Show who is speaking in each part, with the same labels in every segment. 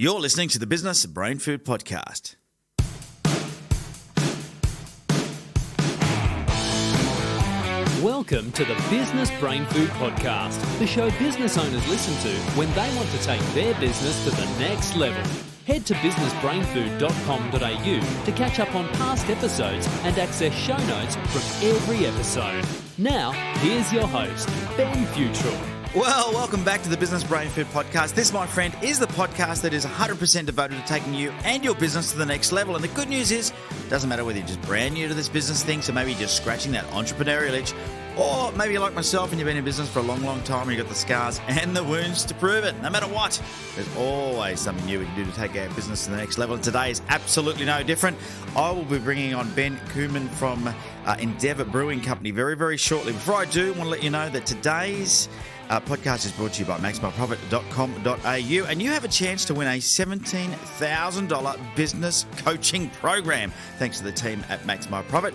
Speaker 1: You're listening to the Business Brain Food Podcast.
Speaker 2: Welcome to the Business Brain Food Podcast, the show business owners listen to when they want to take their business to the next level. Head to businessbrainfood.com.au to catch up on past episodes and access show notes from every episode. Now, here's your host, Ben Kooyman.
Speaker 1: Well, welcome back to the Business Brain Food Podcast. This, my friend, is the podcast that is 100% devoted to taking you and your business to the next level. And the good news is, it doesn't matter whether you're just brand new to this business thing, so maybe you're just scratching that entrepreneurial itch, or maybe you're like myself and you've been in business for a long, long time and you've got the scars and the wounds to prove it. No matter what, there's always something new we can do to take our business to the next level. And today is absolutely no different. I will be bringing on Ben Kooyman from Endeavour Brewing Company very, very shortly. Before I do, I want to let you know that today's podcast is brought to you by maxmyprofit.com.au, and you have a chance to win a $17,000 business coaching program thanks to the team at Max My Profit.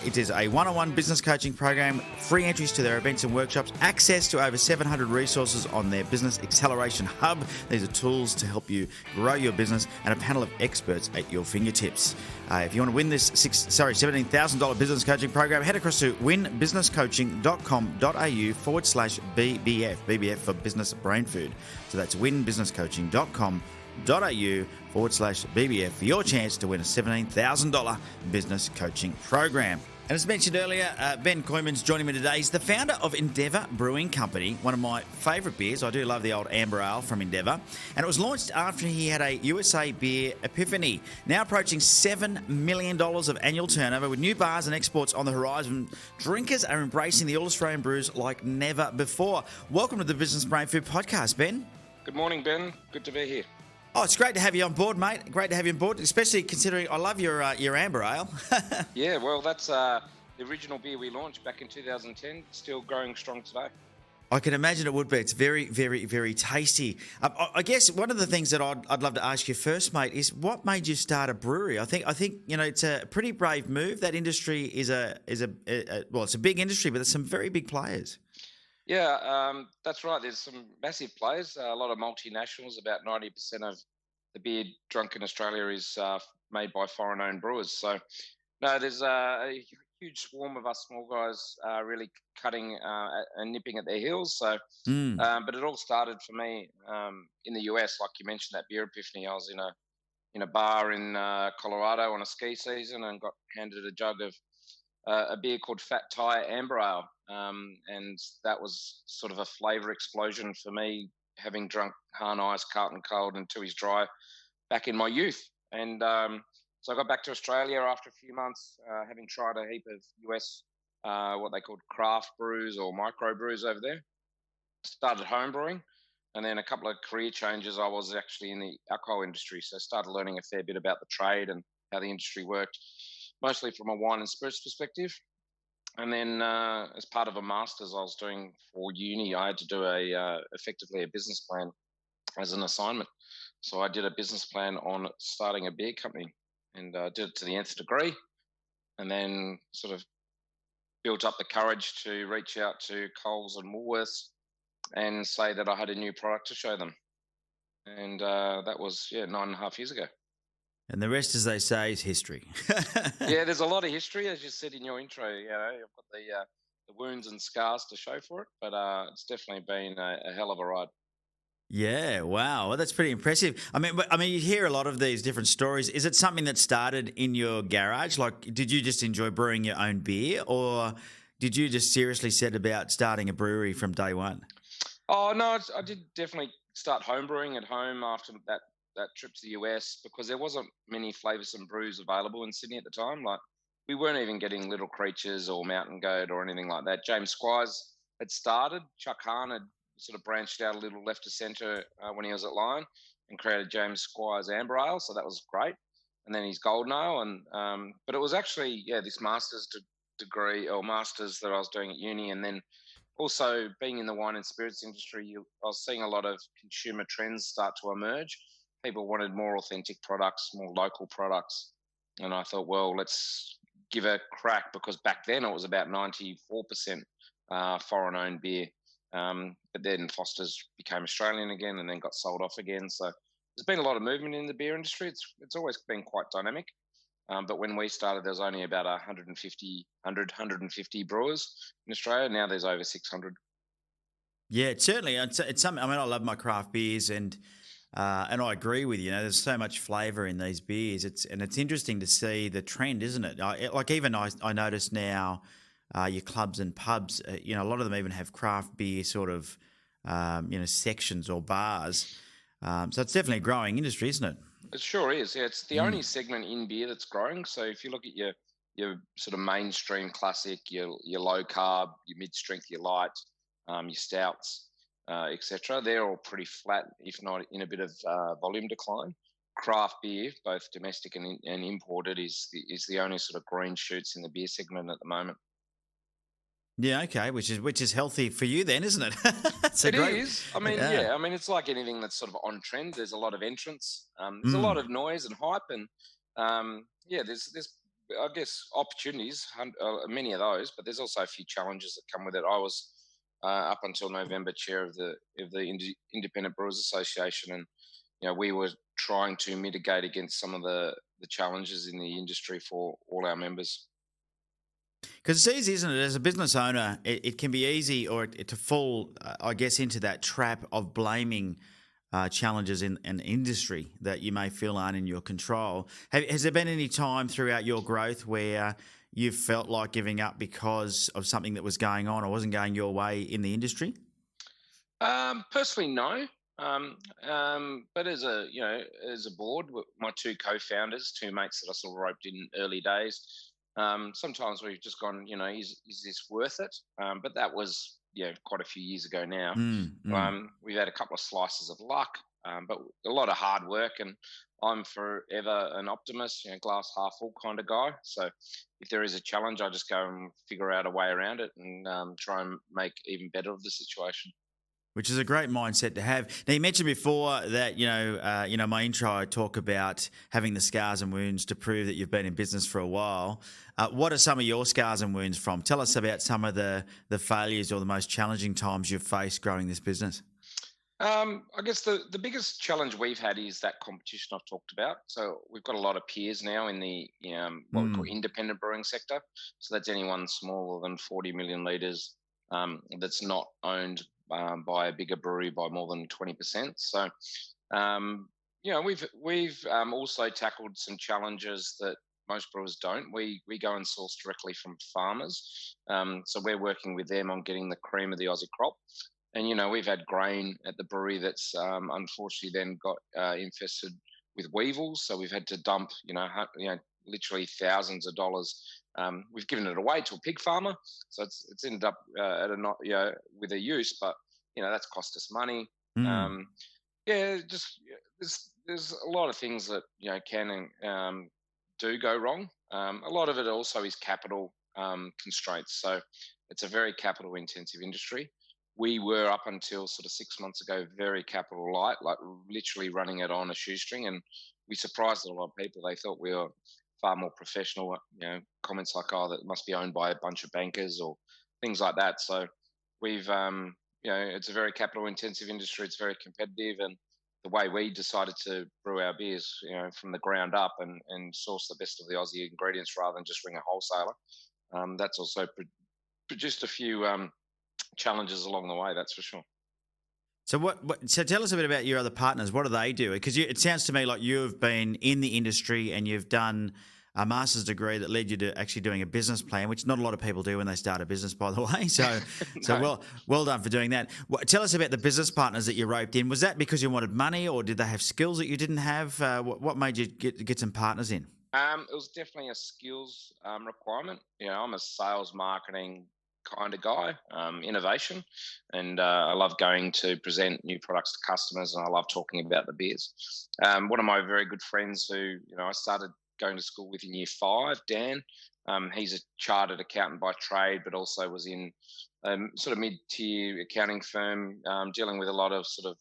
Speaker 1: It is a one-on-one business coaching program, free entries to their events and workshops, access to over 700 resources on their Business Acceleration Hub. These are tools to help you grow your business and a panel of experts at your fingertips. If you want to win this $17,000 business coaching program, head across to winbusinesscoaching.com.au/BBF. BBF for Business Brain Food. So that's winbusinesscoaching.com.au/BBF for your chance to win a $17,000 business coaching program. And as mentioned earlier, Ben Kooyman's joining me today. He's the founder of Endeavour Brewing Company, one of my favourite beers. I do love the old amber ale from Endeavour. And it was launched after he had a USA beer epiphany. Now approaching $7 million of annual turnover with new bars and exports on the horizon. Drinkers are embracing the All-Australian brews like never before. Welcome to the Business Brain Food Podcast, Ben.
Speaker 3: Good morning, Ben. Good to be here.
Speaker 1: Oh, it's great to have you on board, mate. Great to have you on board, especially considering I love your amber ale.
Speaker 3: Yeah, well, that's the original beer we launched back in 2010. Still growing strong today.
Speaker 1: I can imagine it would be. It's very, very, very tasty. I guess one of the things that I'd love to ask you first, mate, is what made you start a brewery? I think it's a pretty brave move. That industry is it's a big industry, but there's some very big players.
Speaker 3: Yeah, that's right. There's some massive players, a lot of multinationals. About 90% of the beer drunk in Australia is made by foreign-owned brewers. So, no, there's a huge swarm of us small guys really cutting and nipping at their heels. So, but it all started for me in the US, like you mentioned, that beer epiphany. I was in a bar in Colorado on a ski season and got handed a jug of a beer called Fat Tire Amber Ale. And that was sort of a flavour explosion for me, having drunk Hahn Ice, Carlton Cold and Tooheys Dry back in my youth. And so I got back to Australia after a few months, having tried a heap of US, what they called craft brews or micro brews over there. Started home brewing, and then a couple of career changes. I was actually in the alcohol industry, so I started learning a fair bit about the trade and how the industry worked, mostly from a wine and spirits perspective. And then as part of a master's I was doing for uni, I had to do effectively a business plan as an assignment. So I did a business plan on starting a beer company, and did it to the nth degree, and then sort of built up the courage to reach out to Coles and Woolworths and say that I had a new product to show them. And that was, 9.5 years ago.
Speaker 1: And the rest, as they say, is history.
Speaker 3: Yeah, there's a lot of history, as you said in your intro. You know, I've got the wounds and scars to show for it, but it's definitely been a hell of a ride.
Speaker 1: Yeah, wow. Well, that's pretty impressive. I mean, you hear a lot of these different stories. Is it something that started in your garage? Like, did you just enjoy brewing your own beer, or did you just seriously set about starting a brewery from day one?
Speaker 3: Oh, no, I did definitely start home brewing at home after that trip to the US, because there wasn't many flavoursome brews available in Sydney at the time. Like, we weren't even getting Little Creatures or Mountain Goat or anything like that. James Squires had started. Chuck Hahn had sort of branched out a little left to centre when he was at Lion and created James Squires Amber Ale, so that was great. And then his Golden Ale, and but it was actually this master's degree or masters that I was doing at uni, and then also being in the wine and spirits industry, I was seeing a lot of consumer trends start to emerge. People wanted more authentic products, more local products, and I thought, well, let's give a crack, because back then it was about 94% foreign-owned beer. But then Foster's became Australian again and then got sold off again. So there's been a lot of movement in the beer industry. It's always been quite dynamic. But when we started, there was only about 150 brewers in Australia. Now there's over 600.
Speaker 1: Yeah, it's something. I mean, I love my craft beers, and I agree with you. You know, there's so much flavour in these beers. It's interesting to see the trend, isn't it? I notice now, your clubs and pubs. A lot of them even have craft beer sort of, sections or bars. So it's definitely a growing industry, isn't it?
Speaker 3: It sure is. Yeah, it's the only segment in beer that's growing. So if you look at your sort of mainstream classic, your low carb, your mid strength, your light, your stouts, etc., they're all pretty flat, if not in a bit of volume decline. Craft beer, both domestic and imported, is the only sort of green shoots in the beer segment at the moment.
Speaker 1: Yeah, okay, which is healthy for you then, isn't it? That's a
Speaker 3: It
Speaker 1: great.
Speaker 3: is. I mean,
Speaker 1: Yeah.
Speaker 3: yeah. I mean, it's like anything that's sort of on trend. There's a lot of entrants. There's a lot
Speaker 1: Mm.
Speaker 3: of noise and hype, and yeah, there's I guess opportunities, many of those, but there's also a few challenges that come with it. I was up until November chair of the Independent Brewers Association, and we were trying to mitigate against some of the challenges in the industry for all our members.
Speaker 1: Because it's easy, isn't it? As a business owner, it can be easy to fall, I guess, into that trap of blaming challenges in an industry that you may feel aren't in your control. Has there been any time throughout your growth where you felt like giving up because of something that was going on or wasn't going your way in the industry?
Speaker 3: Personally, no. But as a board, my two co-founders, two mates that I sort of roped in early days, sometimes we've just gone, is this worth it? But that was, quite a few years ago now.
Speaker 1: Mm, mm.
Speaker 3: We've had a couple of slices of luck, but a lot of hard work, and I'm forever an optimist, glass half full kind of guy. So if there is a challenge, I just go and figure out a way around it and try and make even better of the situation.
Speaker 1: Which is a great mindset to have. Now you mentioned before that my intro I talk about having the scars and wounds to prove that you've been in business for a while. What are some of your scars and wounds from? Tell us about some of the failures or the most challenging times you've faced growing this business.
Speaker 3: I guess the biggest challenge we've had is that competition I've talked about. So we've got a lot of peers now in the what we call
Speaker 1: Mm.
Speaker 3: independent brewing sector. So that's anyone smaller than 40 million litres that's not owned by a bigger brewery by more than 20%. So we've also tackled some challenges that most brewers don't. We go and source directly from farmers, so we're working with them on getting the cream of the Aussie crop. And we've had grain at the brewery that's unfortunately then got infested with weevils, so we've had to dump literally thousands of dollars. We've given it away to a pig farmer, so it's ended up at a not with a use, but that's cost us money.
Speaker 1: Mm.
Speaker 3: Um, yeah, just there's a lot of things that can and do go wrong. A lot of it also is capital constraints. So it's a very capital intensive industry. We were up until sort of 6 months ago very capital light, like literally running it on a shoestring, and we surprised a lot of people. They thought we were far more professional. Comments like, "Oh, that must be owned by a bunch of bankers," or things like that. So we've it's a very capital intensive industry. It's very competitive, and the way we decided to brew our beers, from the ground up and source the best of the Aussie ingredients rather than just ring a wholesaler, that's also produced a few challenges along the way. That's for sure.
Speaker 1: So So tell us a bit about your other partners. What do they do? Because it sounds to me like you've been in the industry and you've done a master's degree that led you to actually doing a business plan, which not a lot of people do when they start a business, by the way. So,
Speaker 3: No.
Speaker 1: well done for doing that. Tell us about the business partners that you roped in. Was that because you wanted money, or did they have skills that you didn't have? What made you get some partners in?
Speaker 3: It was definitely a skills requirement. I'm a sales marketing kind of guy, innovation, and I love going to present new products to customers, and I love talking about the beers. One of my very good friends who I started going to school with in year five, Dan. He's a chartered accountant by trade, but also was in sort of mid-tier accounting firm, dealing with a lot of sort of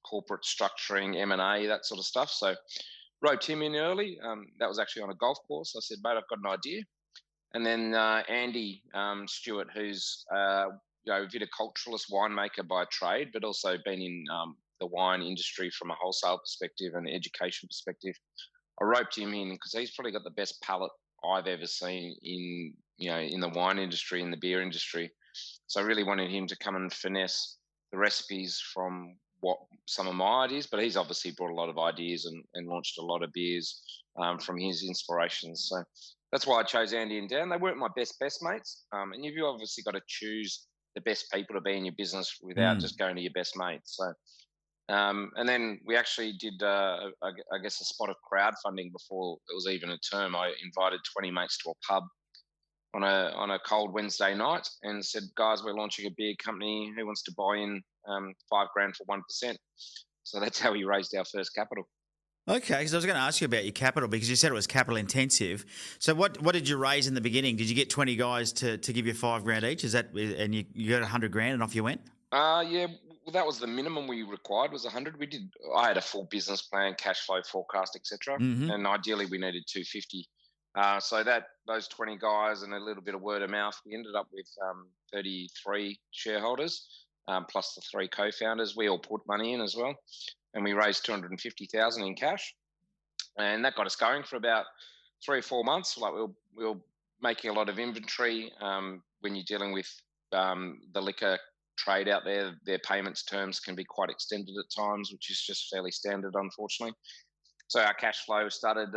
Speaker 3: corporate structuring, M&A, that sort of stuff. So roped him in early. That was actually on a golf course. I said, mate, I've got an idea. And then Andy Stewart, who's viticulturalist winemaker by trade, but also been in the wine industry from a wholesale perspective and education perspective. I roped him in because he's probably got the best palate I've ever seen in the wine industry, in the beer industry. So I really wanted him to come and finesse the recipes from what some of my ideas, but he's obviously brought a lot of ideas and launched a lot of beers from his inspirations. So that's why I chose Andy and Dan. They weren't my best mates, and you've obviously got to choose the best people to be in your business without just going to your best mates. So and then we actually did, I guess, a spot of crowdfunding before it was even a term. I invited 20 mates to a pub on a cold Wednesday night and said, "Guys, we're launching a beer company. Who wants to buy in $5,000 for 1%?" So that's how we raised our first capital.
Speaker 1: Okay, because I was going to ask you about your capital because you said it was capital intensive. So what did you raise in the beginning? Did you get 20 guys to give you $5,000 each? Is that and you got $100,000 and off you went?
Speaker 3: Yeah, well, that was the minimum we required was 100. I had a full business plan, cash flow forecast, etc.
Speaker 1: Mm-hmm.
Speaker 3: And ideally we needed 250. So that those 20 guys and a little bit of word of mouth, we ended up with 33 shareholders, plus the 3 co-founders. We all put money in as well, and we raised 250,000 in cash, and that got us going for about 3 or 4 months. Like we were making a lot of inventory. When you're dealing with the liquor trade out there, their payments terms can be quite extended at times, which is just fairly standard, unfortunately. So our cash flow started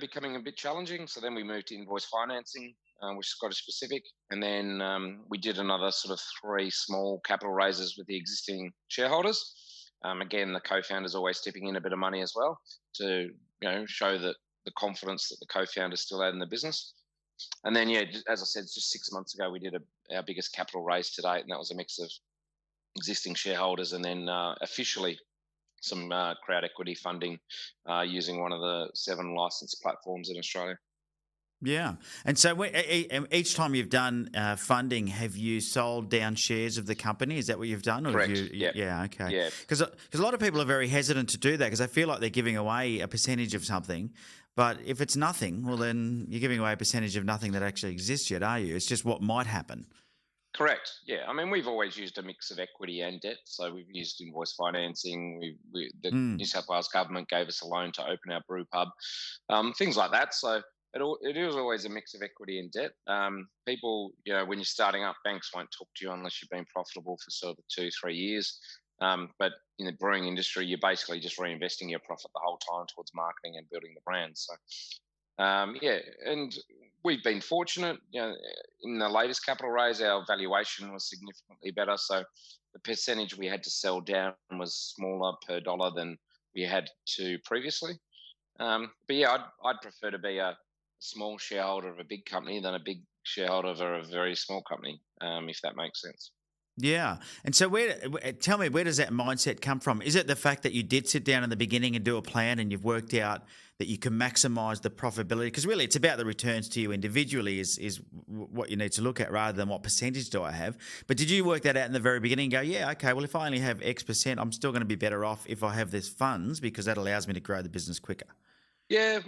Speaker 3: becoming a bit challenging. So then we moved to invoice financing, which is Scottish specific. And then we did another sort of 3 small capital raises with the existing shareholders. Again, the co-founders always tipping in a bit of money as well to show that the confidence that the co-founders still had in the business. And then, as I said, just 6 months ago, we did our biggest capital raise to date, and that was a mix of existing shareholders and then officially some crowd equity funding using one of the 7 licensed platforms in Australia.
Speaker 1: Yeah. And so each time you've done funding, have you sold down shares of the company? Is that what you've done? Or
Speaker 3: Correct.
Speaker 1: Yeah, okay.
Speaker 3: Yeah.
Speaker 1: Because a lot of people are very hesitant to do that because they feel like they're giving away a percentage of something. But if it's nothing, well, then you're giving away a percentage of nothing that actually exists yet, are you? It's just what might happen.
Speaker 3: Correct. Yeah. I mean, we've always used a mix of equity and debt. So we've used invoice financing. The New South Wales government gave us a loan to open our brew pub, things like that. So it is always a mix of equity and debt. People, when you're starting up, banks won't talk to you unless you've been profitable for sort of 2-3 years. But in the brewing industry, you're basically just reinvesting your profit the whole time towards marketing and building the brand. So, and we've been fortunate. In the latest capital raise, our valuation was significantly better. So the percentage we had to sell down was smaller per dollar than we had to previously. But yeah, I'd prefer to be a small shareholder of a big company than a big shareholder of a very small company, if that makes sense.
Speaker 1: Yeah. And so tell me, where does that mindset come from? Is it the fact that you did sit down in the beginning and do a plan and you've worked out that you can maximize the profitability? Because really it's about the returns to you individually is what you need to look at rather than what percentage do I have. But did you work that out in the very beginning and go, yeah, okay, well, if I only have X percent, I'm still going to be better off if I have this funds because that allows me to grow the business quicker?
Speaker 3: Yeah,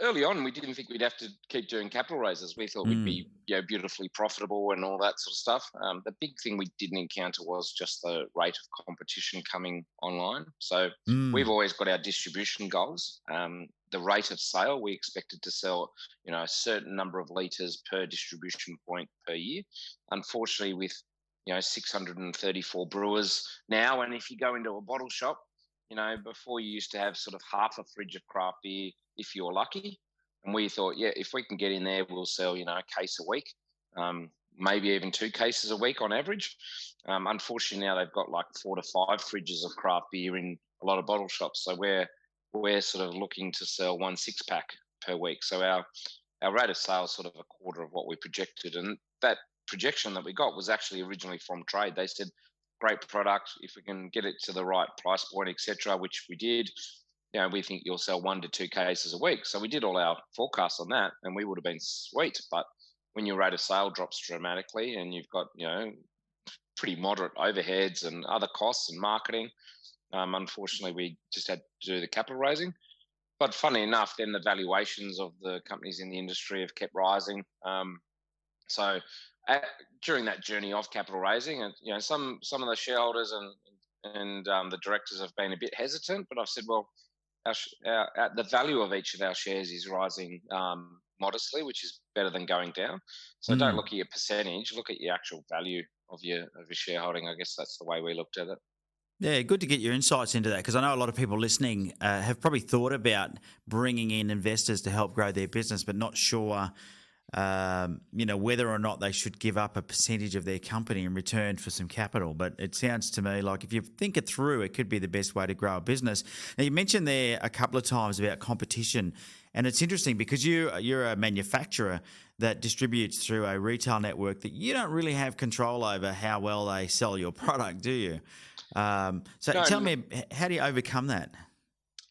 Speaker 3: early on, we didn't think we'd have to keep doing capital raises. We thought we'd be beautifully profitable and all that sort of stuff. The big thing we didn't encounter was just the rate of competition coming online. So we've always got our distribution goals. The rate of sale, we expected to sell, a certain number of litres per distribution point per year. Unfortunately, with 634 brewers now, and if you go into a bottle shop, before you used to have sort of half a fridge of craft beer if you're lucky. And we thought, if we can get in there, we'll sell, a case a week, maybe even 2 cases a week on average. Unfortunately, now they've got like 4 to 5 fridges of craft beer in a lot of bottle shops. So we're sort of looking to sell 1 6-pack per week. So our rate of sale is sort of a quarter of what we projected. And that projection that we got was actually originally from trade. They said, great product, if we can get it to the right price point, etc., which we did, we think you'll sell 1 to 2 cases a week. So we did all our forecasts on that, and we would have been sweet. But when your rate of sale drops dramatically, and you've got pretty moderate overheads and other costs and marketing, unfortunately, we just had to do the capital raising. But funny enough, then the valuations of the companies in the industry have kept rising. So during that journey of capital raising, and some of the shareholders and the directors have been a bit hesitant. But I've said, well, the value of each of our shares is rising modestly, which is better than going down. So don't look at your percentage; look at your actual value of your shareholding. I guess that's the way we looked at it.
Speaker 1: Yeah, good to get your insights into that, because I know a lot of people listening have probably thought about bringing in investors to help grow their business, but not sure, whether or not they should give up a percentage of their company in return for some capital. But it sounds to me like if you think it through, it could be the best way to grow a business. Now, you mentioned there a couple of times about competition, and it's interesting because you're a manufacturer that distributes through a retail network that you don't really have control over how well they sell your product, do you? So
Speaker 3: No,
Speaker 1: tell me, how do you overcome that?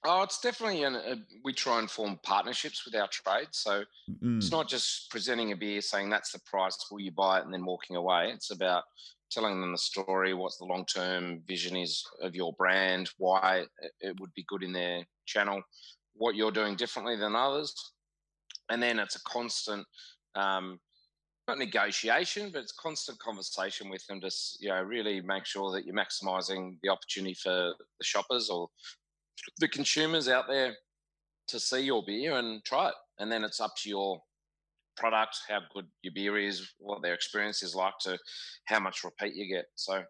Speaker 3: Oh, it's definitely we try and form partnerships with our trade. So it's not just presenting a beer saying that's the price, will you buy it, and then walking away. It's about telling them the story, what's the long-term vision is of your brand, why it would be good in their channel, what you're doing differently than others, and then it's a constant, not negotiation, but it's constant conversation with them to really make sure that you're maximising the opportunity for the shoppers or the consumers out there to see your beer and try it. And then it's up to your product, how good your beer is, what their experience is like, to how much repeat you get. So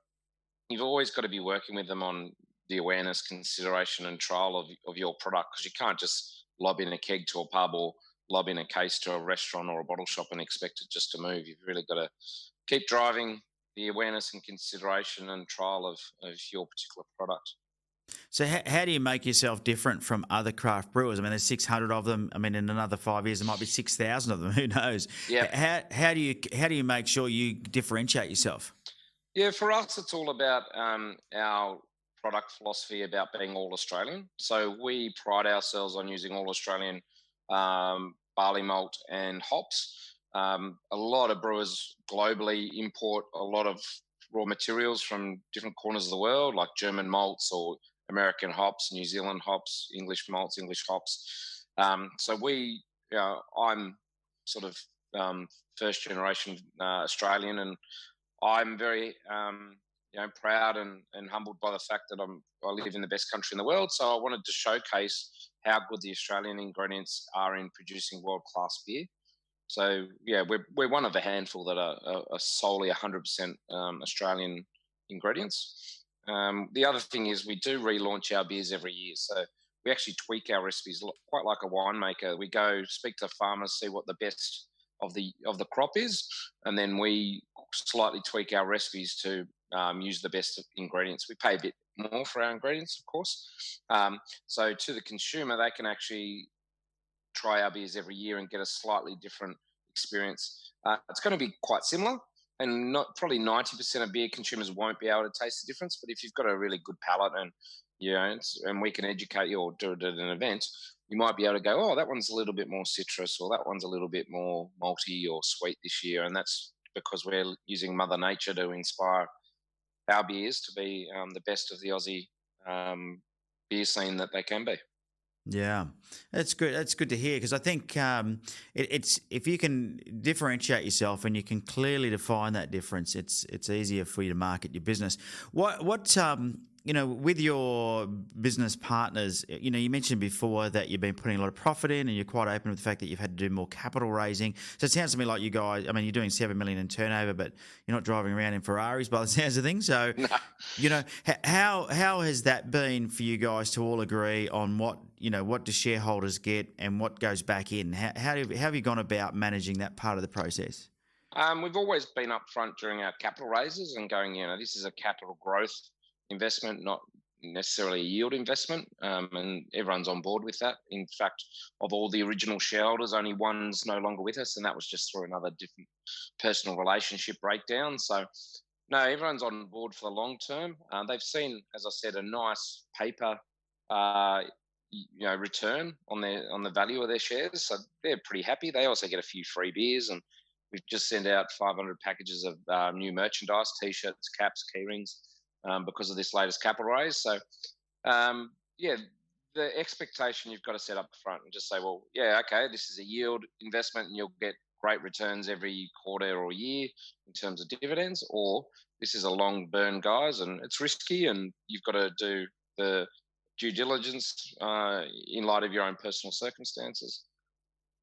Speaker 3: you've always got to be working with them on the awareness, consideration, and trial of your product, because you can't just lob in a keg to a pub or lob in a case to a restaurant or a bottle shop and expect it just to move. You've really got to keep driving the awareness and consideration and trial of your particular product.
Speaker 1: So how do you make yourself different from other craft brewers? I mean, there's 600 of them. I mean, in another 5 years, there might be 6,000 of them. Who knows?
Speaker 3: Yeah.
Speaker 1: How do you make sure you differentiate yourself?
Speaker 3: Yeah, for us, it's all about our product philosophy about being all Australian. So we pride ourselves on using all Australian barley malt and hops. A lot of brewers globally import a lot of raw materials from different corners of the world, like German malts or American hops, New Zealand hops, English malts, English hops. So I'm sort of first generation Australian, and I'm very proud and humbled by the fact that I live in the best country in the world. So I wanted to showcase how good the Australian ingredients are in producing world class beer. So yeah, we're one of a handful that are solely 100% Australian ingredients. The other thing is we do relaunch our beers every year, so we actually tweak our recipes quite like a winemaker. We go speak to farmers, see what the best of the crop is, and then we slightly tweak our recipes to use the best ingredients. We pay a bit more for our ingredients, of course. So to the consumer, they can actually try our beers every year and get a slightly different experience. It's going to be quite similar, and not probably 90% of beer consumers won't be able to taste the difference. But if you've got a really good palate and and we can educate you or do it at an event, you might be able to go, oh, that one's a little bit more citrus, or that one's a little bit more malty or sweet this year, and that's because we're using Mother Nature to inspire our beers to be the best of the Aussie beer scene that they can be.
Speaker 1: Yeah, that's good. That's good to hear, because I think it's if you can differentiate yourself and you can clearly define that difference, it's easier for you to market your business. What with your business partners, you mentioned before that you've been putting a lot of profit in, and you're quite open with the fact that you've had to do more capital raising. So it sounds to me like you guys, I mean, you're doing 7 million in turnover, but you're not driving around in Ferraris by the sounds of things. So, how has that been for you guys to all agree on what do shareholders get and what goes back in? How have you gone about managing that part of the process?
Speaker 3: We've always been upfront during our capital raises and going, this is a capital growth investment, not necessarily a yield investment, and everyone's on board with that. In fact, of all the original shareholders, only one's no longer with us, and that was just through another different personal relationship breakdown. So, no, everyone's on board for the long term. They've seen, as I said, a nice paper, return on the value of their shares, so they're pretty happy. They also get a few free beers, and we've just sent out 500 packages of new merchandise, t-shirts, caps, key rings, because of this latest capital raise. So, the expectation you've got to set up front and just say, well, yeah, okay, this is a yield investment and you'll get great returns every quarter or year in terms of dividends, or this is a long burn, guys, and it's risky, and you've got to do the due diligence in light of your own personal circumstances.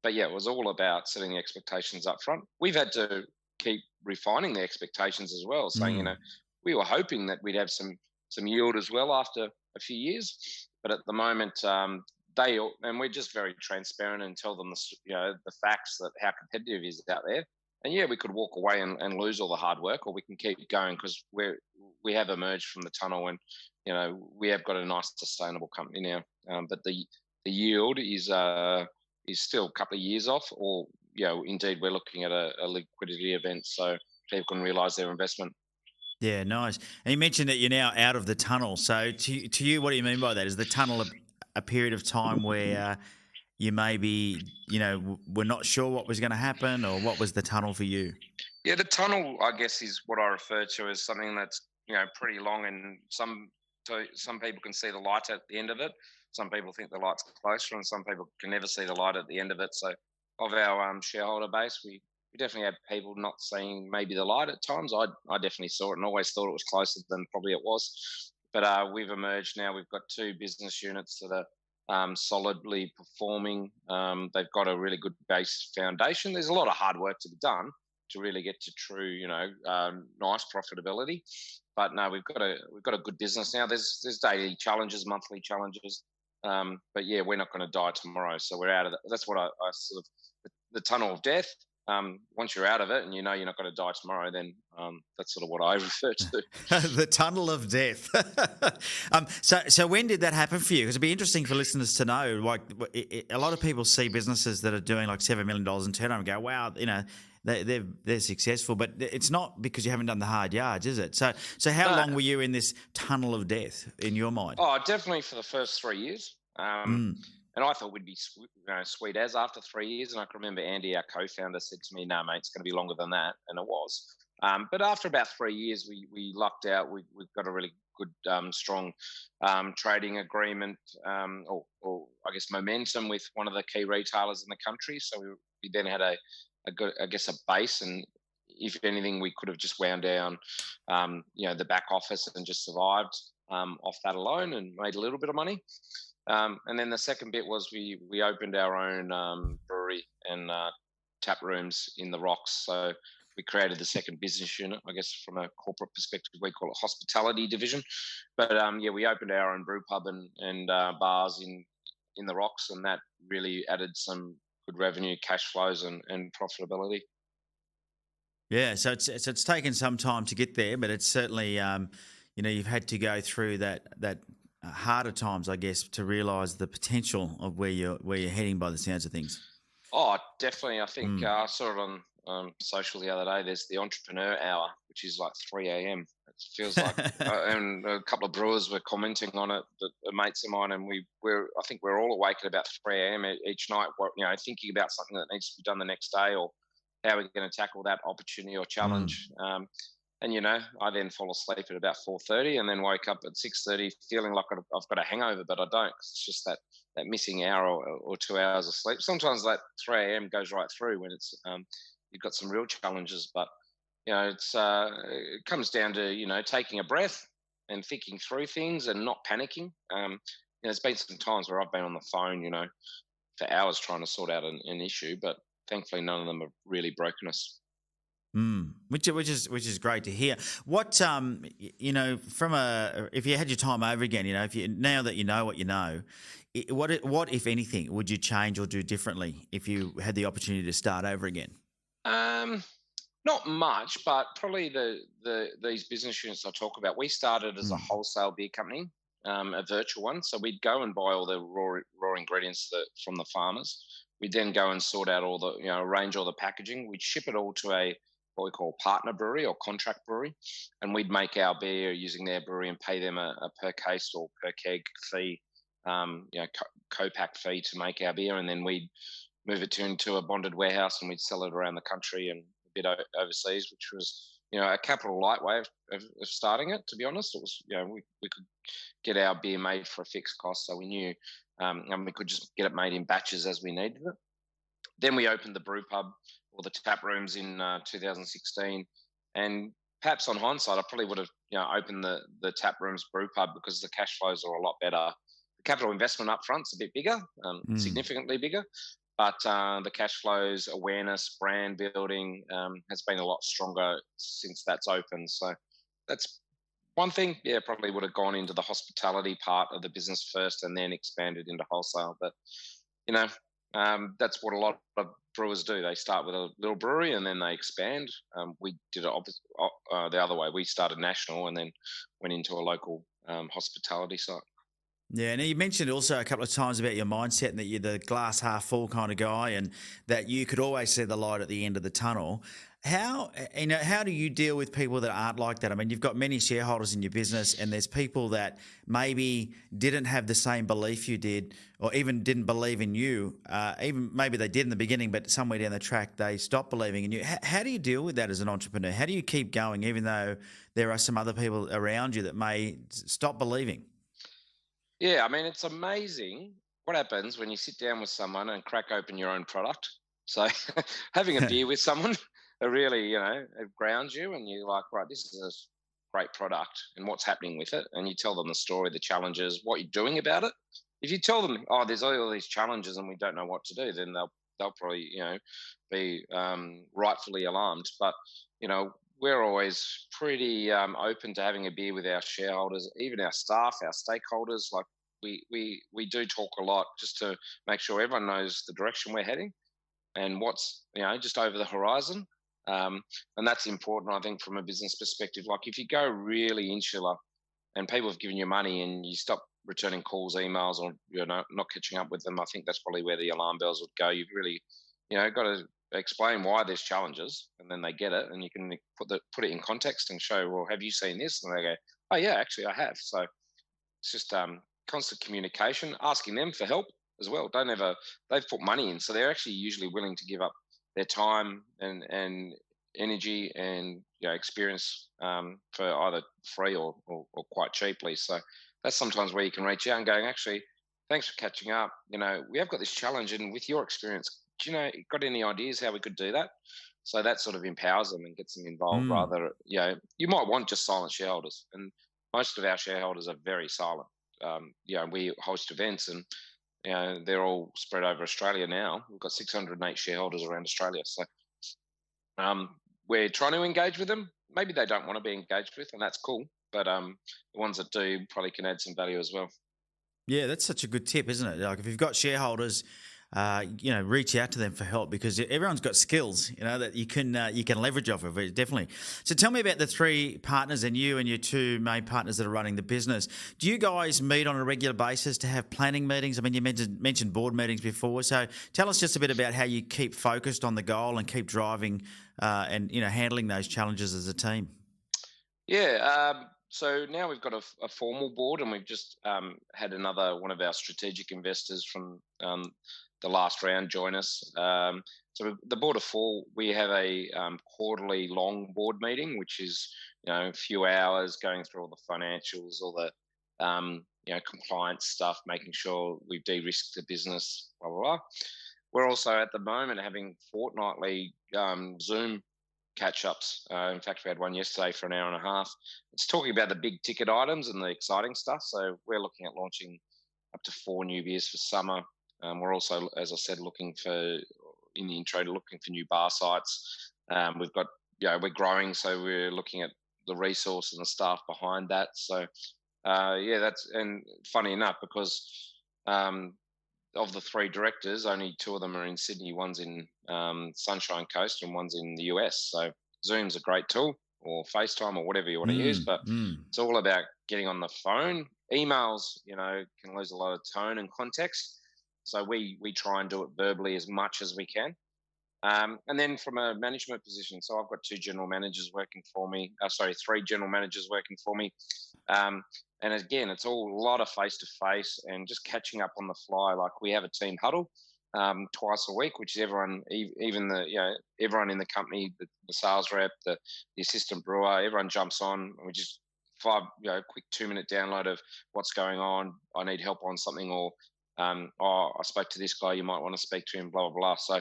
Speaker 3: But yeah, it was all about setting the expectations up front. We've had to keep refining the expectations as well, saying,
Speaker 1: Mm.
Speaker 3: we were hoping that we'd have some yield as well after a few years, but at the moment, and we're just very transparent and tell them the facts, that how competitive it is out there. And yeah, we could walk away and lose all the hard work, or we can keep going because we have emerged from the tunnel, and we have got a nice sustainable company now. But the yield is still a couple of years off, or indeed we're looking at a liquidity event so people can realise their investment.
Speaker 1: Yeah, nice. And you mentioned that you're now out of the tunnel. So to you, what do you mean by that? Is the tunnel a period of time where you maybe, were not sure what was going to happen, or what was the tunnel for you?
Speaker 3: Yeah, the tunnel, I guess, is what I refer to as something that's pretty long, and some people can see the light at the end of it. Some people think the light's closer, and some people can never see the light at the end of it. So, of our shareholder base, we definitely have people not seeing maybe the light at times. I definitely saw it and always thought it was closer than probably it was. But we've emerged now. We've got two business units that are solidly performing. They've got a really good base foundation. There's a lot of hard work to be done to really get to true, nice profitability. But no, we've got a good business now. There's daily challenges, monthly challenges. But yeah, we're not going to die tomorrow. So we're out of that. That's what I sort of the tunnel of death. Once you're out of it and you're not going to die tomorrow, then that's sort of what I refer to.
Speaker 1: The tunnel of death. So when did that happen for you? Because it'd be interesting for listeners to know. Like, a lot of people see businesses that are doing like $7 million in turnover and go, wow, they're successful, but it's not because you haven't done the hard yards, is it? So how long were you in this tunnel of death in your mind?
Speaker 3: Oh, definitely for the first 3 years. And I thought we'd be sweet as after 3 years. And I can remember Andy, our co-founder, said to me, "No, mate, it's going to be longer than that," and it was. But after about 3 years, we lucked out. We've got a really good, strong trading agreement, or I guess momentum with one of the key retailers in the country. So we then had a good, I guess, a base, and if anything, we could have just wound down, the back office and just survived off that alone and made a little bit of money. And then the second bit was we opened our own brewery and tap rooms in the Rocks. So we created the second business unit. I guess from a corporate perspective, we call it hospitality division. But we opened our own brew pub and bars in the Rocks, and that really added some good revenue, cash flows, and profitability.
Speaker 1: Yeah, so it's taken some time to get there, but it's certainly you've had to go through that harder times, I guess, to realise the potential of where you're heading by the sounds of things.
Speaker 3: Oh, definitely. I think I saw it on social the other day. There's the entrepreneur hour, which is like 3 a.m. It feels like, and a couple of brewers were commenting on it, mates of mine, and I think we're all awake at about 3 a.m. each night, thinking about something that needs to be done the next day, or how we're going to tackle that opportunity or challenge. And I then fall asleep at about 4:30, and then woke up at 6:30 feeling like I've got a hangover, but I don't. It's just that missing hour or 2 hours of sleep. Sometimes that 3 a.m. goes right through when it's you've got some real challenges. But it comes down to taking a breath and thinking through things and not panicking. There's been some times where I've been on the phone, for hours trying to sort out an issue, but thankfully none of them have really broken us.
Speaker 1: Which is great to hear. What from if you had your time over again, now that you know what you know, what if anything would you change or do differently if you had the opportunity to start over again?
Speaker 3: Not much, but probably these business units I talk about. We started as a wholesale beer company, a virtual one. So we'd go and buy all the raw ingredients from the farmers. We'd then go and sort out all the arrange all the packaging. We'd ship it all to what we call partner brewery or contract brewery, and we'd make our beer using their brewery and pay them a per case or per keg fee, co-pack fee to make our beer, and then we'd move it into a bonded warehouse and we'd sell it around the country and a bit overseas, which was a capital light way of starting it. To be honest, it was we could get our beer made for a fixed cost, so we knew, and we could just get it made in batches as we needed it. Then we opened the brew pub or the tap rooms in 2016, and perhaps on hindsight, I probably would have opened the tap rooms brew pub because the cash flows are a lot better. The capital investment up front's a bit bigger,
Speaker 1: Mm.
Speaker 3: significantly bigger, but the cash flows, awareness, brand building has been a lot stronger since that's opened. So that's one thing. Yeah, probably would have gone into the hospitality part of the business first and then expanded into wholesale. But you know, that's what a lot of brewers do. They start with a little brewery and then they expand. We did it the other way. We started national and then went into a local hospitality site.
Speaker 1: Yeah, now you mentioned also a couple of times about your mindset and that you're the glass half full kind of guy, and that you could always see the light at the end of the tunnel. How do you deal with people that aren't like that? I mean, you've got many shareholders in your business, and there's people that maybe didn't have the same belief you did, or even didn't believe in you. Even maybe they did in the beginning, but somewhere down the track they stopped believing in you. How do you deal with that as an entrepreneur? How do you keep going, even though there are some other people around you that may stop believing?
Speaker 3: Yeah, I mean, it's amazing what happens when you sit down with someone and crack open your own product. So having a beer with someone, it really, it grounds you and you're like, right, this is a great product and what's happening with it. And you tell them the story, the challenges, what you're doing about it. If you tell them, oh, there's all these challenges and we don't know what to do, then they'll probably, be rightfully alarmed. But, we're always pretty open to having a beer with our shareholders, even our staff, our stakeholders. Like we do talk a lot just to make sure everyone knows the direction we're heading and what's just over the horizon. And that's important, I think, from a business perspective. Like if you go really insular and people have given you money and you stop returning calls, emails, or not catching up with them, I think that's probably where the alarm bells would go. You've really, got to explain why there's challenges, and then they get it, and you can put it in context and show, well, have you seen this? And they go, oh yeah, actually I have. So it's just constant communication, asking them for help as well. Don't ever They've put money in, so they're actually usually willing to give up their time and energy and experience for either free or quite cheaply. So that's sometimes where you can reach out and going, actually, thanks for catching up. We have got this challenge, and with your experience, do got any ideas how we could do that? So that sort of empowers them and gets them involved.
Speaker 1: Mm.
Speaker 3: Rather, you might want just silent shareholders, and most of our shareholders are very silent. We host events, and they're all spread over Australia now. We've got 608 shareholders around Australia, so we're trying to engage with them. Maybe they don't want to be engaged with, and that's cool. But the ones that do probably can add some value as well.
Speaker 1: Yeah, that's such a good tip, isn't it? Like if you've got shareholders, reach out to them for help, because everyone's got skills, that you can leverage off of it, definitely. So tell me about the three partners and you and your two main partners that are running the business. Do you guys meet on a regular basis to have planning meetings? I mean, you mentioned board meetings before. So tell us just a bit about how you keep focused on the goal and keep driving and handling those challenges as a team.
Speaker 3: Yeah. So now we've got a formal board, and we've just had another one of our strategic investors from the last round join us. So the board of four, we have a quarterly long board meeting, which is a few hours going through all the financials, all the compliance stuff, making sure we've de-risked the business, blah blah blah. We're also at the moment having fortnightly Zoom catch-ups. In fact, we had one yesterday for an hour and a half. It's talking about the big ticket items and the exciting stuff. So we're looking at launching up to 4 new beers for summer. We're also, as I said, looking for new bar sites. We've got, we're growing, so we're looking at the resource and the staff behind that. So, and funny enough, because of the 3 directors, only 2 of them are in Sydney. One's in Sunshine Coast and one's in the US. So Zoom's a great tool, or FaceTime, or whatever you want to use. But it's all about getting on the phone. Emails, can lose a lot of tone and context. So we try and do it verbally as much as we can. And then from a management position, so I've got 2 general managers working for me. 3 general managers working for me. And again, it's all a lot of face to face and just catching up on the fly. Like we have a team huddle twice a week, which is everyone, even everyone in the company, the sales rep, the assistant brewer, everyone jumps on. And we just quick 2-minute download of what's going on. I need help on something, or I spoke to this guy. You might want to speak to him. Blah blah blah. So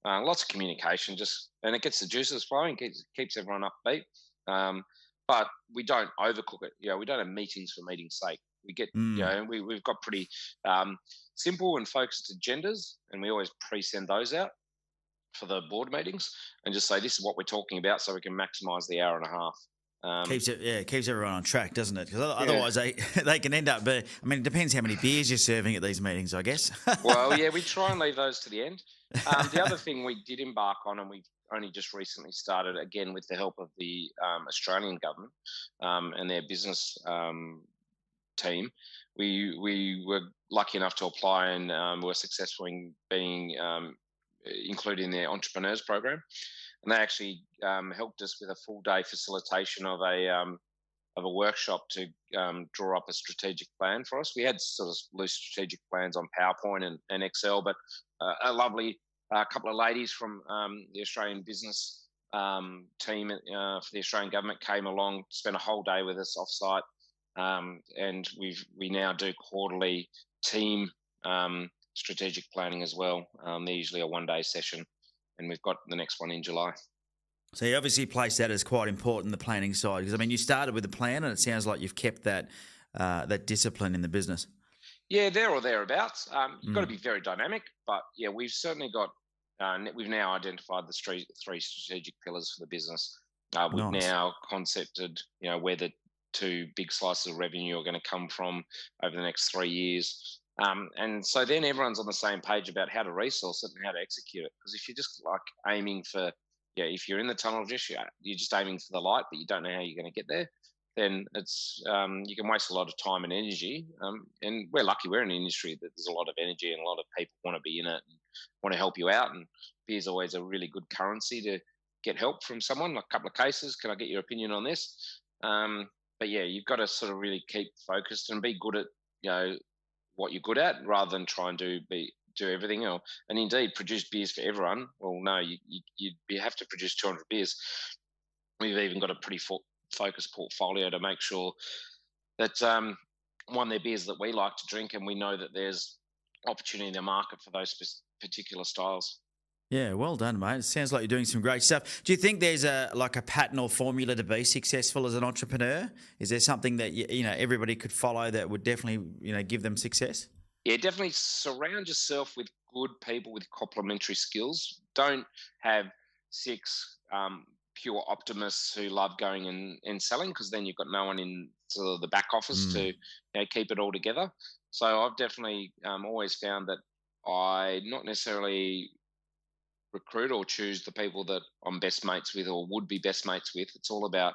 Speaker 3: lots of communication, and it gets the juices flowing, keeps everyone upbeat. but we don't overcook it. We don't have meetings for meeting's sake. We get, we've got pretty simple and focused agendas, and we always pre-send those out for the board meetings and just say, this is what we're talking about, so we can maximise the hour and a half.
Speaker 1: Keeps everyone on track, doesn't it? Because otherwise they can end up. But I mean, it depends how many beers you're serving at these meetings, I guess.
Speaker 3: Well, yeah, we try and leave those to the end. The other thing we did embark on, and we've only just recently started again with the help of the Australian government and their business team. We were lucky enough to apply and were successful in being included in their entrepreneurs program. And they actually helped us with a full day facilitation of a workshop to draw up a strategic plan for us. We had sort of loose strategic plans on PowerPoint and Excel, but a lovely couple of ladies from the Australian business team for the Australian government came along, spent a whole day with us offsite, and we now do quarterly team strategic planning as well. They're usually a one-day session, and we've got the next one in July.
Speaker 1: So you obviously place that as quite important, the planning side, because I mean you started with a plan, and it sounds like you've kept that discipline in the business.
Speaker 3: Yeah, there or thereabouts. You've got to be very dynamic, but yeah, we've certainly got. We've now identified the three strategic pillars for the business. We've now concepted, where the two big slices of revenue are going to come from over the next 3 years. And so then everyone's on the same page about how to resource it and how to execute it. Because if you're just like aiming for, if you're in the tunnel, you're just aiming for the light, but you don't know how you're going to get there, then it's you can waste a lot of time and energy. And we're lucky we're in an industry that there's a lot of energy and a lot of people want to be in it and want to help you out. And beer is always a really good currency to get help from someone. Like a couple of cases, can I get your opinion on this? But yeah, you've got to sort of really keep focused and be good at what you're good at, rather than try and do everything else. And indeed, produce beers for everyone. Well, no, you have to produce 200 beers. We've even got a pretty focused portfolio to make sure that one, they're beers that we like to drink, and we know that there's opportunity in the market for those particular styles.
Speaker 1: Yeah, well done, mate. It sounds like you're doing some great stuff. Do you think there's a pattern or formula to be successful as an entrepreneur? Is there something that everybody could follow that would definitely give them success?
Speaker 3: Yeah, definitely surround yourself with good people with complementary skills. Don't have 6 pure optimists who love going and selling, because then you've got no one in sort of the back office to keep it all together. So I've definitely always found that I not necessarily recruit or choose the people that I'm best mates with or would be best mates with. It's all about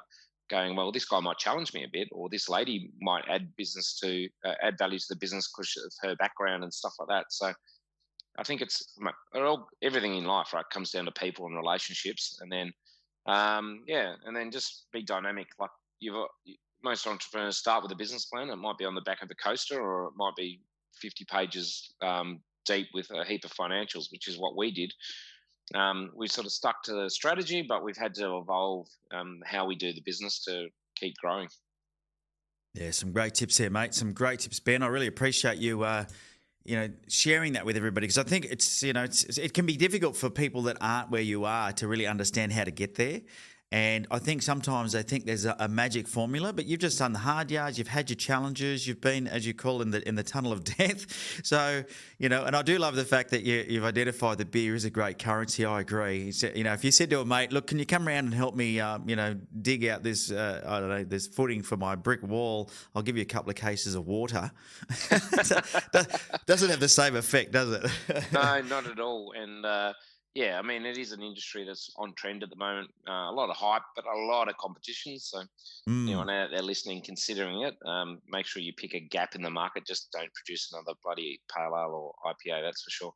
Speaker 3: going, well, this guy might challenge me a bit, or this lady might add value to the business because of her background and stuff like that. So I think it's everything in life, right, comes down to people and relationships, and then and then just be dynamic. Like most entrepreneurs start with a business plan. It might be on the back of a coaster, or it might be 50 pages deep with a heap of financials, which is what we did. We sort of stuck to the strategy, but we've had to evolve how we do the business to keep growing.
Speaker 1: Yeah, some great tips there, mate. Some great tips, Ben. I really appreciate you, sharing that with everybody, because I think it can be difficult for people that aren't where you are to really understand how to get there. And I think sometimes they think there's a magic formula, but you've just done the hard yards. You've had your challenges. You've been, as you call, in the tunnel of death. So, and I do love the fact that you've identified that beer is a great currency. I agree. If you said to a mate, look, can you come around and help me, dig out this, this footing for my brick wall? I'll give you a couple of cases of water. Doesn't have the same effect, does it?
Speaker 3: No, not at all. And, yeah, I mean, it is an industry that's on trend at the moment. A lot of hype, but a lot of competition. So, anyone out there listening, considering it, make sure you pick a gap in the market. Just don't produce another bloody pale ale or IPA, that's for sure.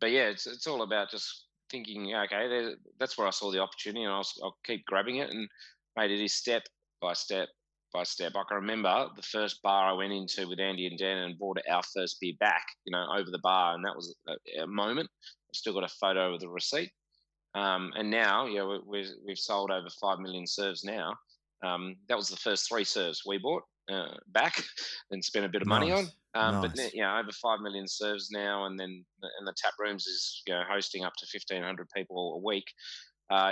Speaker 3: But yeah, it's all about just thinking, okay, that's where I saw the opportunity, and I'll keep grabbing it. And mate, it is step by step by step. I can remember the first bar I went into with Andy and Dan and bought our first beer back, over the bar, and that was a moment. I've still got a photo of the receipt. And now, we've sold over 5 million serves now. That was the first 3 serves we bought back and spent a bit of money on. But over 5 million serves now, and the tap rooms is hosting up to 1,500 people a week.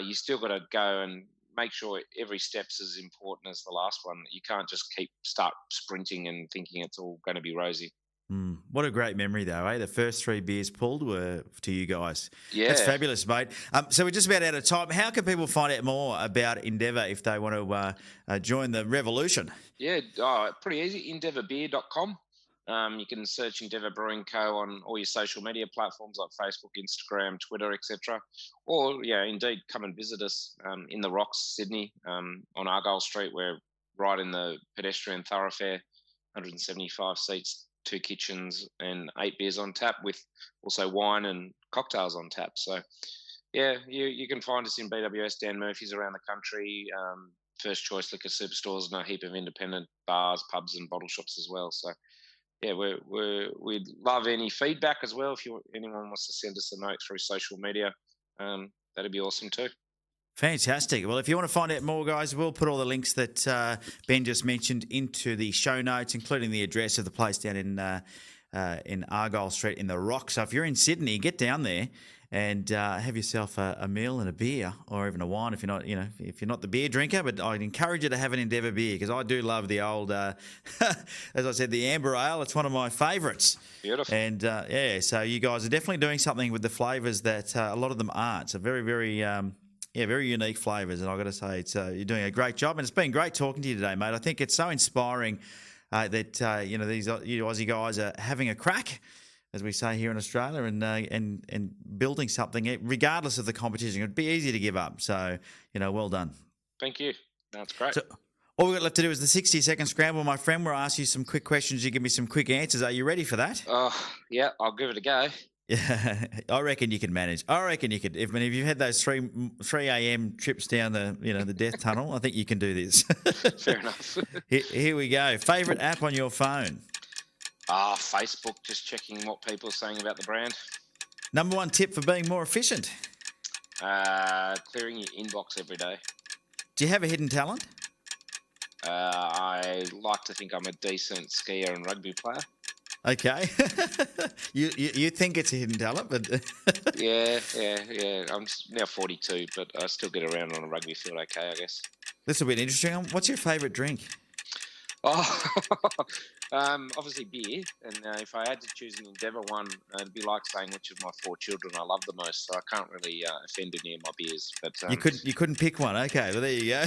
Speaker 3: You still got to go and make sure every step's as important as the last one. You can't just start sprinting and thinking it's all going to be rosy.
Speaker 1: What a great memory, though, eh? The first 3 beers pulled were to you guys.
Speaker 3: Yeah.
Speaker 1: That's fabulous, mate. So we're just about out of time. How can people find out more about Endeavour if they want to join the revolution?
Speaker 3: Yeah, pretty easy, endeavourbeer.com. You can search Endeavour Brewing Co. on all your social media platforms like Facebook, Instagram, Twitter, etc. Or, indeed, come and visit us in the Rocks, Sydney, on Argyle Street. We're right in the pedestrian thoroughfare, 175 seats, 2 kitchens and 8 beers on tap, with also wine and cocktails on tap. So, you can find us in BWS, Dan Murphy's around the country, First Choice Liquor Superstores, and a heap of independent bars, pubs and bottle shops as well. So, we'd love any feedback as well. If anyone wants to send us a note through social media, that'd be awesome too.
Speaker 1: Fantastic. Well, if you want to find out more, guys, we'll put all the links that Ben just mentioned into the show notes, including the address of the place down in Argyle Street in the Rock. So if you're in Sydney, get down there and have yourself a meal and a beer, or even a wine if you're not the beer drinker. But I'd encourage you to have an Endeavour beer, because I do love the old, as I said, the amber ale. It's one of my favourites.
Speaker 3: Beautiful.
Speaker 1: And so you guys are definitely doing something with the flavours that a lot of them aren't. So very, very. Very unique flavours, and I've got to say, you're doing a great job, and it's been great talking to you today, mate. I think it's so you Aussie guys are having a crack, as we say here in Australia, and building something, regardless of the competition. It'd be easy to give up. So, well done.
Speaker 3: Thank you. That's great.
Speaker 1: So, all we've got left to do is the 60-second scramble, my friend. We'll ask you some quick questions. You give me some quick answers. Are you ready for that?
Speaker 3: Yeah, I'll give it a go.
Speaker 1: Yeah, I reckon you can manage. I reckon you could. If you've had those 3 a.m. trips down the death tunnel, I think you can do this.
Speaker 3: Fair enough.
Speaker 1: Here we go. Favourite app on your phone?
Speaker 3: Facebook. Just checking what people are saying about the brand.
Speaker 1: Number 1 tip for being more efficient?
Speaker 3: Clearing your inbox every day.
Speaker 1: Do you have a hidden talent?
Speaker 3: I like to think I'm a decent skier and rugby player.
Speaker 1: Okay. you think it's a hidden talent, but
Speaker 3: yeah. I'm now 42, but I still get around on a rugby field okay, I guess.
Speaker 1: This will be interesting. What's your favourite drink?
Speaker 3: Obviously beer. And if I had to choose an Endeavour one, it'd be like saying which of my 4 children I love the most. So I can't really offend any of my beers. But
Speaker 1: you couldn't pick one. Okay, well there you go.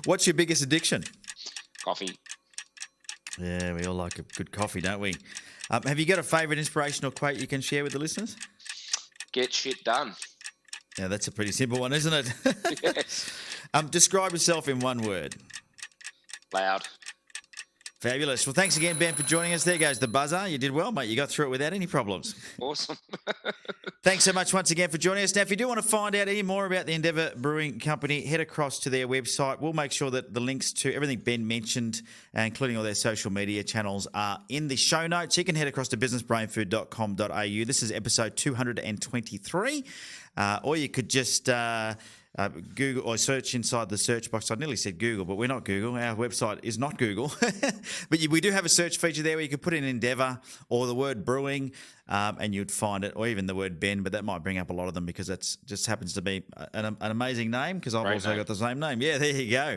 Speaker 1: What's your biggest addiction?
Speaker 3: Coffee.
Speaker 1: Yeah, we all like a good coffee, don't we? Have you got a favourite inspirational quote you can share with the listeners?
Speaker 3: Get shit done.
Speaker 1: Yeah, that's a pretty simple one, isn't it?
Speaker 3: Yes.
Speaker 1: Describe yourself in 1 word.
Speaker 3: Loud.
Speaker 1: Fabulous. Well, thanks again, Ben, for joining us. There goes the buzzer. You did well, mate. You got through it without any problems.
Speaker 3: Awesome.
Speaker 1: Thanks so much once again for joining us. Now, if you do want to find out any more about the Endeavour Brewing Company, head across to their website. We'll make sure that the links to everything Ben mentioned, including all their social media channels, are in the show notes. You can head across to businessbrainfood.com.au. This is episode 223. Or you could just Google or search inside the search box. I nearly said Google, but we're not Google. Our website is not Google. But we do have a search feature there where you could put in Endeavour or the word brewing, and you'd find it, or even the word Ben, but that might bring up a lot of them because that's just happens to be an amazing name, because I've also got the same name. Yeah, there you go.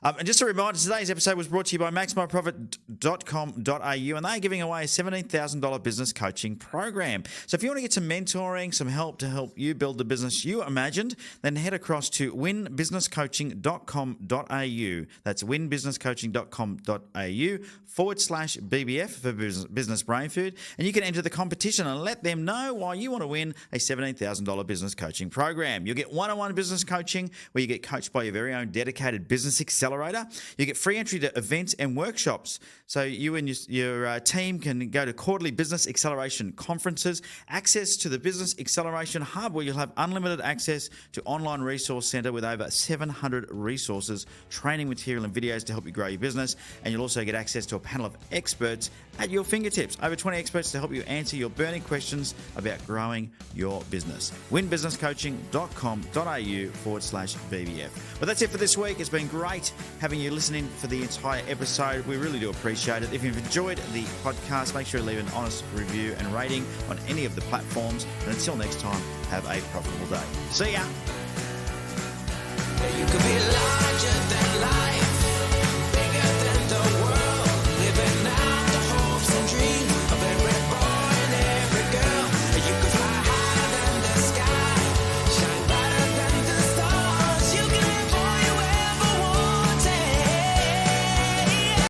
Speaker 1: And just a reminder, today's episode was brought to you by maximumprofit.com.au, and they're giving away a $17,000 business coaching program. So if you want to get some mentoring, some help to help you build the business you imagined, then head across to winbusinesscoaching.com.au. That's winbusinesscoaching.com.au/BBF for Business Brain Food, and you can enter the competition and let them know why you want to win a $17,000 business coaching program. You'll get one-on-one business coaching where you get coached by your very own dedicated business accelerator. You get free entry to events and workshops, so you and your team can go to quarterly business acceleration conferences, access to the Business Acceleration Hub where you'll have unlimited access to online resource centre with over 700 resources, training material and videos to help you grow your business, and you'll also get access to a panel of experts at your fingertips. Over 20 experts to help you answer your burning questions about growing your business. winbusinesscoaching.com.au/BBF. Well, that's it for this week. It's been great having you listening for the entire episode. We really do appreciate it. If you've enjoyed the podcast, make sure to leave an honest review and rating on any of the platforms. And until next time, have a profitable day. See ya.
Speaker 4: You could be